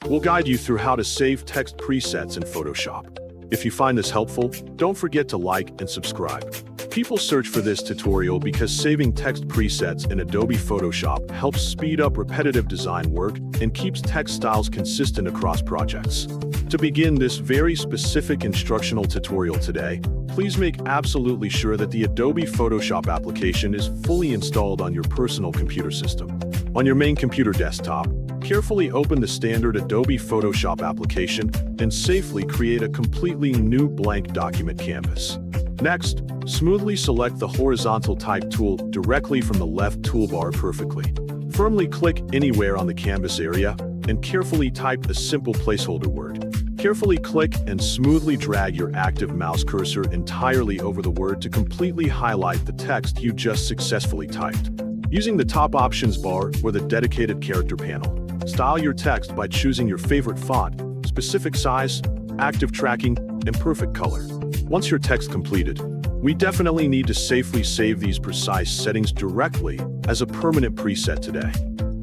We'll guide you through how to save text presets in Photoshop. If you find this helpful, don't forget to like and subscribe. People search for this tutorial because saving text presets in Adobe Photoshop helps speed up repetitive design work and keeps text styles consistent across projects. To begin this very specific instructional tutorial today, please make absolutely sure that the Adobe Photoshop application is fully installed on your personal computer system. On your main computer desktop, carefully open the standard Adobe Photoshop application and safely create a completely new blank document canvas. Next, smoothly select the horizontal type tool directly from the left toolbar perfectly. Firmly click anywhere on the canvas area and carefully type a simple placeholder word. Carefully click and smoothly drag your active mouse cursor entirely over the word to completely highlight the text you just successfully typed. Using the top options bar or the dedicated character panel, style your text by choosing your favorite font, specific size, active tracking, and perfect color. Once your text completed, we definitely need to safely save these precise settings directly as a permanent preset today.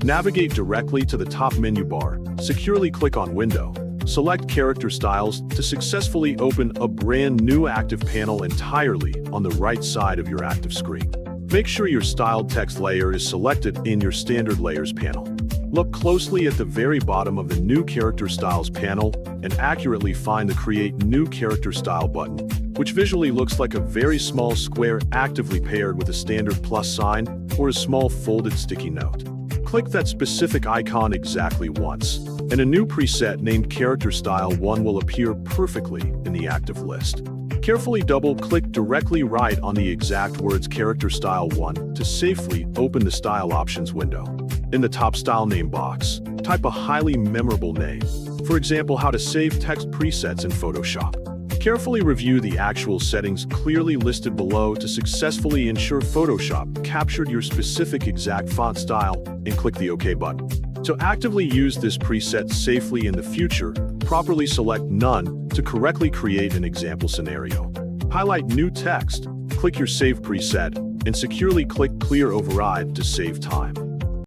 Navigate directly to the top menu bar, securely click on Window, select Character Styles to successfully open a brand new active panel entirely on the right side of your active screen. Make sure your styled text layer is selected in your Standard Layers panel. Look closely at the very bottom of the New Character Styles panel and accurately find the Create New Character Style button, which visually looks like a very small square actively paired with a standard plus sign or a small folded sticky note. Click that specific icon exactly once, and a new preset named Character Style 1 will appear perfectly in the active list. Carefully double-click directly right on the exact words Character Style 1 to safely open the Style Options window. In the top Style Name box, type a highly memorable name. For example, how to save text presets in Photoshop. Carefully review the actual settings clearly listed below to successfully ensure Photoshop captured your specific exact font style and click the OK button. To actively use this preset safely in the future, properly select None to correctly create an example scenario. Highlight New Text, click your Save preset, and securely click Clear Override to save time.